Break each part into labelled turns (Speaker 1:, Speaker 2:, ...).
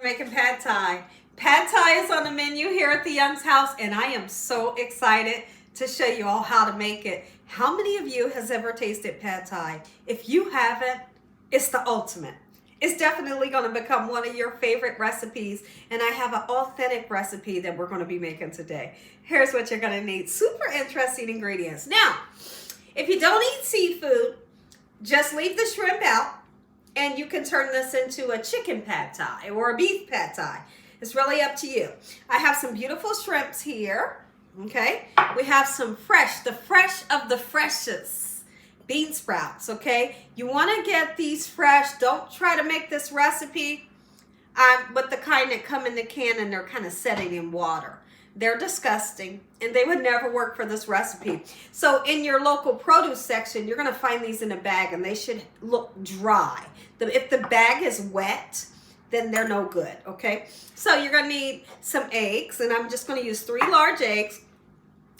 Speaker 1: Making pad thai. Pad thai is on the menu here at the Young's house, and I am so excited to show you all how to make it. How many of you has ever tasted pad thai? If you haven't, it's the ultimate. It's definitely going to become one of your favorite recipes, and I have an authentic recipe that we're going to be making today. Here's what you're going to need. Super interesting ingredients. Now, if you don't eat seafood, just leave the shrimp out. And you can turn this into a chicken pad thai or a beef pad thai. It's really up to you. I have some beautiful shrimps here. Okay. We have some fresh, the fresh of the freshest bean sprouts. Okay. You want to get these fresh. Don't try to make this recipe with the kind that come in the can and they're kind of setting in water. They're disgusting and they would never work for this recipe. So in your local produce section, you're going to find these in a bag and they should look dry. If the bag is wet, then they're no good, okay? So you're going to need some eggs, and I'm just going to use 3 large eggs.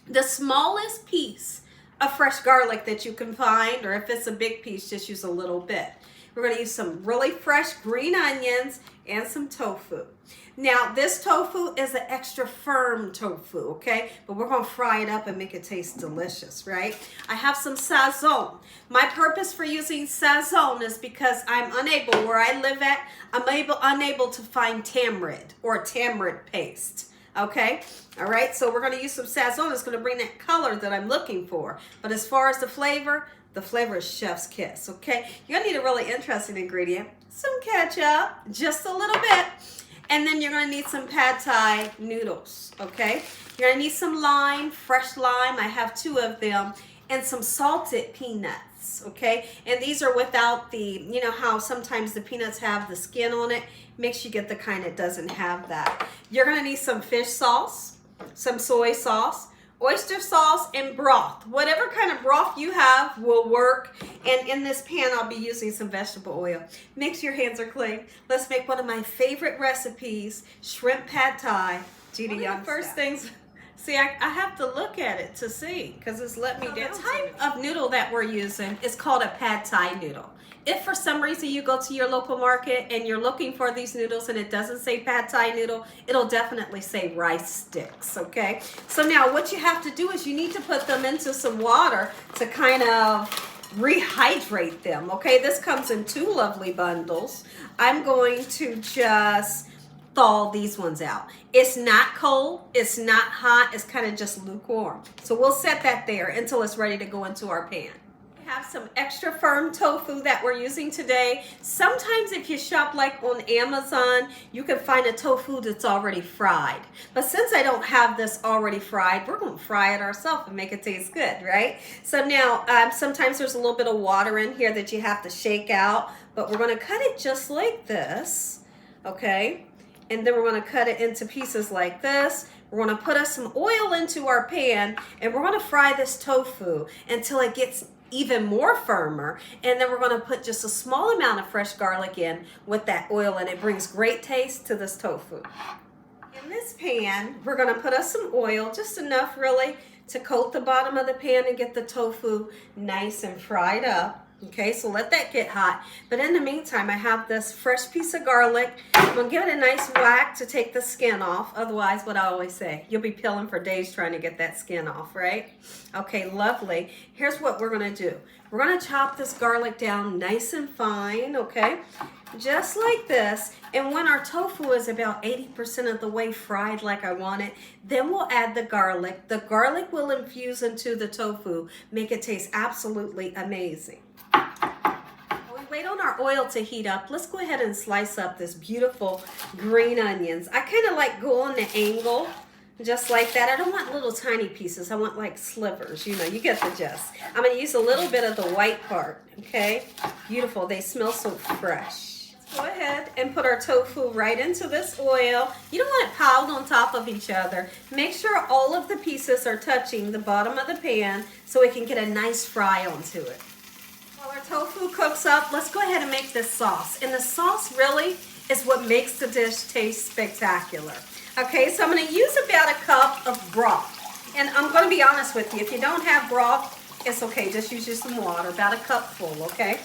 Speaker 1: The smallest piece of fresh garlic that you can find, or if it's a big piece, just use a little bit. We're going to use some really fresh green onions and some tofu. Now, this tofu is an extra firm tofu, okay? But we're going to fry it up and make it taste delicious, right? I have some sazon. My purpose for using sazon is because I'm unable, where I live at, I'm unable to find tamarind or tamarind paste. Okay, all right, so we're going to use some sazon. It's going to bring that color that I'm looking for. But as far as the flavor is chef's kiss, okay? You're going to need a really interesting ingredient. Some ketchup, just a little bit. And then you're going to need some pad thai noodles, okay? You're going to need some lime, fresh lime. I have 2 of them. And some salted peanuts, okay? And these are without the, you know how sometimes the peanuts have the skin on it? Make sure you get the kind that doesn't have that. You're going to need some fish sauce, some soy sauce, oyster sauce, and broth. Whatever kind of broth you have will work. And in this pan, I'll be using some vegetable oil. Make sure your hands are clean. Let's make one of my favorite recipes, shrimp pad thai. Gina Young. First things, see, I have to look at it to see because it's let me down. The type of noodle that we're using is called a pad thai noodle. If for some reason you go to your local market and you're looking for these noodles and it doesn't say pad thai noodle, it'll definitely say rice sticks, okay? So now what you have to do is you need to put them into some water to kind of rehydrate them, okay? This comes in 2 lovely bundles. I'm going to just thaw these ones out. It's not cold, it's not hot, it's kind of just lukewarm. So we'll set that there until it's ready to go into our pan. Have some extra firm tofu that we're using today. Sometimes if you shop like on Amazon, you can find a tofu that's already fried. But since I don't have this already fried, we're going to fry it ourselves and make it taste good, right? So now, sometimes there's a little bit of water in here that you have to shake out, but we're going to cut it just like this, okay? And then we're going to cut it into pieces like this. We're going to put us some oil into our pan, and we're going to fry this tofu until it gets even more firmer, and then we're going to put just a small amount of fresh garlic in with that oil, and it brings great taste to this tofu. In this pan, we're going to put us some oil, just enough really to coat the bottom of the pan and get the tofu nice and fried up. Okay, so let that get hot. But in the meantime, I have this fresh piece of garlic. I'm going to give it a nice whack to take the skin off. Otherwise, what I always say, you'll be peeling for days trying to get that skin off, right? Okay, lovely. Here's what we're going to do. We're going to chop this garlic down nice and fine, okay? Just like this. And when our tofu is about 80% of the way fried like I want it, then we'll add the garlic. The garlic will infuse into the tofu, make it taste absolutely amazing. Wait on our oil to heat up. Let's go ahead and slice up this beautiful green onions. I kind of like go on the angle, just like that. I don't want little tiny pieces. I want like slivers. You know, you get the gist. I'm going to use a little bit of the white part, okay? Beautiful. They smell so fresh. Let's go ahead and put our tofu right into this oil. You don't want it piled on top of each other. Make sure all of the pieces are touching the bottom of the pan so we can get a nice fry onto it. While our tofu cooks up, let's go ahead and make this sauce. And the sauce really is what makes the dish taste spectacular. Okay, so I'm going to use about a cup of broth. And I'm going to be honest with you, if you don't have broth, it's okay. Just use some water, about a cup full, okay?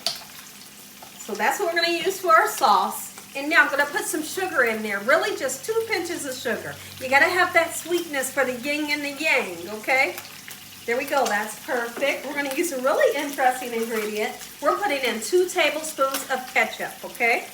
Speaker 1: So that's what we're going to use for our sauce. And now I'm gonna put some sugar in there, really just 2 pinches of sugar. You gotta have that sweetness for the yin and the yang, okay? There we go, that's perfect. We're gonna use a really interesting ingredient. We're putting in 2 tablespoons of ketchup, okay?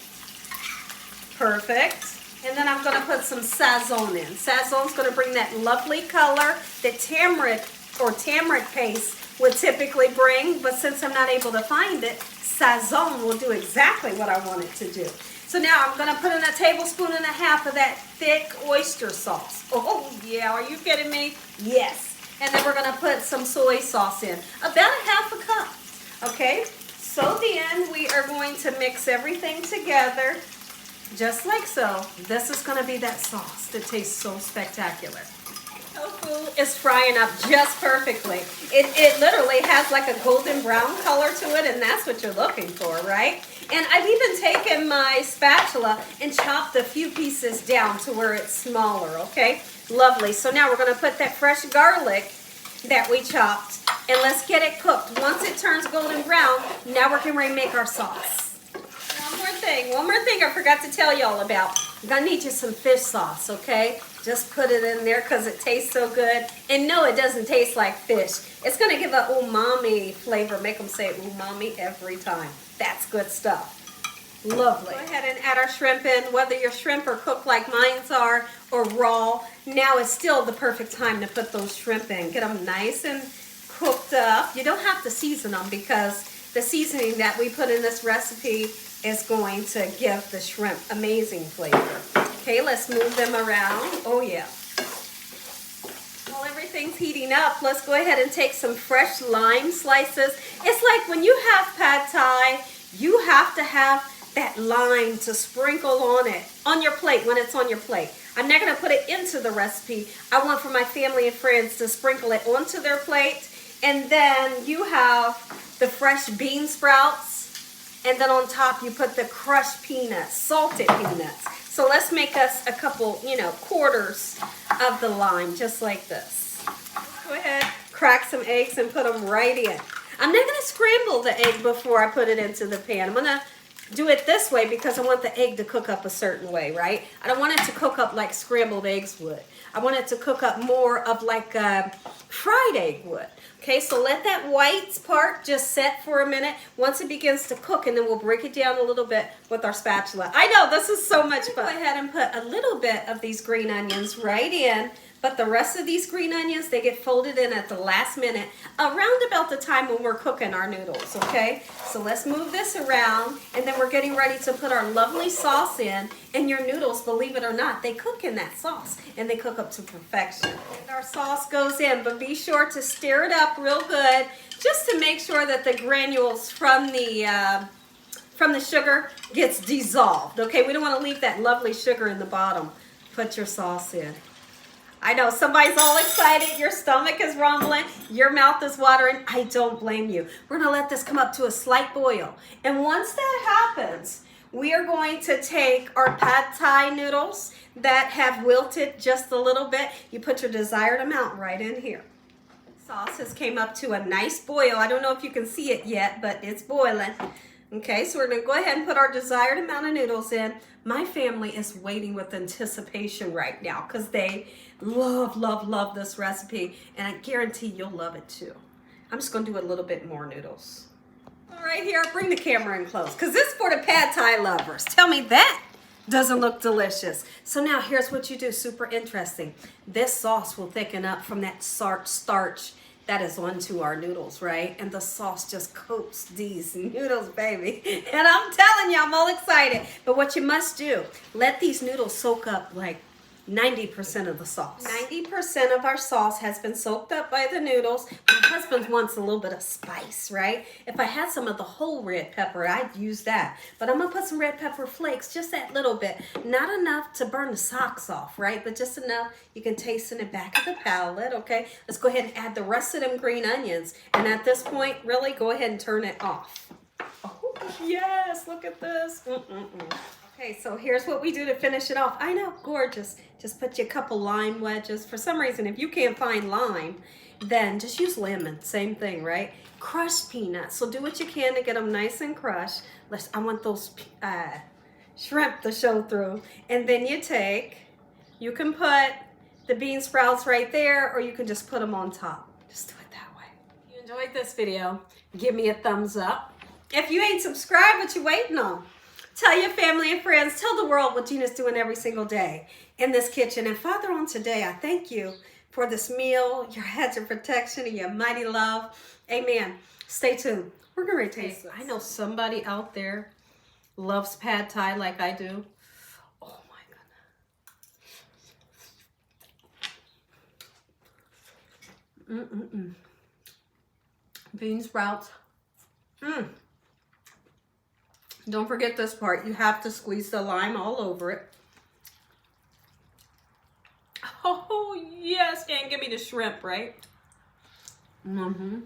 Speaker 1: Perfect. And then I'm gonna put some sazon in. Sazon's gonna bring that lovely color that tamarind or tamarind paste would typically bring, but since I'm not able to find it, sazon will do exactly what I want it to do. So now I'm gonna put in 1.5 tablespoons of that thick oyster sauce. Oh yeah, are you kidding me? Yes. And then we're gonna put some soy sauce in, about 1/2 cup, okay? So then we are going to mix everything together, just like so. This is gonna be that sauce that tastes so spectacular. Tofu is frying up just perfectly. It literally has like a golden brown color to it, and that's what you're looking for, right? And I've even taken my spatula and chopped a few pieces down to where it's smaller, okay? Lovely. So now we're gonna put that fresh garlic that we chopped, and let's get it cooked. Once it turns golden brown, now we're getting ready to make our sauce. One more thing I forgot to tell y'all about. I'm gonna need you some fish sauce, okay? Just put it in there because it tastes so good. And no, it doesn't taste like fish. It's gonna give a umami flavor. Make them say umami every time. That's good stuff. Lovely. Go ahead and add our shrimp in, whether your shrimp are cooked like mine are or raw. Now is still the perfect time to put those shrimp in. Get them nice and cooked up. You don't have to season them because the seasoning that we put in this recipe is going to give the shrimp amazing flavor. Okay, let's move them around. Oh yeah. While everything's heating up, let's go ahead and take some fresh lime slices. It's like when you have pad thai, you have to have that lime to sprinkle on it, on your plate, when it's on your plate. I'm not gonna put it into the recipe. I want for my family and friends to sprinkle it onto their plate. And then you have the fresh bean sprouts. And then on top, you put the crushed peanuts, salted peanuts. So let's make us a couple, quarters of the lime, just like this. Go ahead, crack some eggs and put them right in. I'm not gonna scramble the egg before I put it into the pan. I'm gonna do it this way because I want the egg to cook up a certain way, right? I don't want it to cook up like scrambled eggs would. I want it to cook up more of like a fried egg would. Okay, so let that white part just set for a minute. Once it begins to cook, and then we'll break it down a little bit with our spatula. I know, this is so much fun. Go ahead and put a little bit of these green onions right in, but the rest of these green onions, they get folded in at the last minute, around about the time when we're cooking our noodles, okay? So let's move this around, and then we're getting ready to put our lovely sauce in, and your noodles, believe it or not, they cook in that sauce, and they cook up to perfection. And our sauce goes in, but be sure to stir it up real good, just to make sure that the granules from the sugar gets dissolved, okay? We don't want to leave that lovely sugar in the bottom. Put your sauce in. I know somebody's all excited, your stomach is rumbling, your mouth is watering. I don't blame you. We're gonna let this come up to a slight boil. And once that happens, we are going to take our pad thai noodles that have wilted just a little bit. You put your desired amount right in here. Sauce has came up to a nice boil. I don't know if you can see it yet, but it's boiling. Okay, so we're gonna go ahead and put our desired amount of noodles in. My family is waiting with anticipation right now because they love, love, love this recipe, and I guarantee you'll love it too. I'm just gonna do a little bit more noodles. All right, here, bring the camera in close because this is for the pad thai lovers. Tell me that doesn't look delicious. So now here's what you do, super interesting. This sauce will thicken up from that starch that is onto our noodles, right? And the sauce just coats these noodles, baby. And I'm telling you, I'm all excited. But what you must do, let these noodles soak up like 90% of the sauce. 90% of our sauce has been soaked up by the noodles. My husband wants a little bit of spice, right? If I had some of the whole red pepper, I'd use that. But I'm gonna put some red pepper flakes, just that little bit. Not enough to burn the socks off, right? But just enough you can taste in the back of the palate, okay? Let's go ahead and add the rest of them green onions. And at this point, really go ahead and turn it off. Oh, yes, look at this. Okay, so here's what we do to finish it off. I know, gorgeous. Just put you a couple lime wedges. For some reason, if you can't find lime, then just use lemon. Same thing, right? Crushed peanuts. So do what you can to get them nice and crushed. I want those shrimp to show through. And then you can put the bean sprouts right there, or you can just put them on top. Just do it that way. If you enjoyed this video, give me a thumbs up. If you ain't subscribed, what you waiting on? Tell your family and friends, tell the world what Gina's doing every single day in this kitchen. And Father, on today, I thank you for this meal, your hedge of protection, and your mighty love. Amen. Stay tuned. We're going to taste this. I know somebody out there loves pad thai like I do. Oh my goodness. Bean sprouts. Don't forget this part. You have to squeeze the lime all over it. Oh, yes. And give me the shrimp, right? Mm-hmm.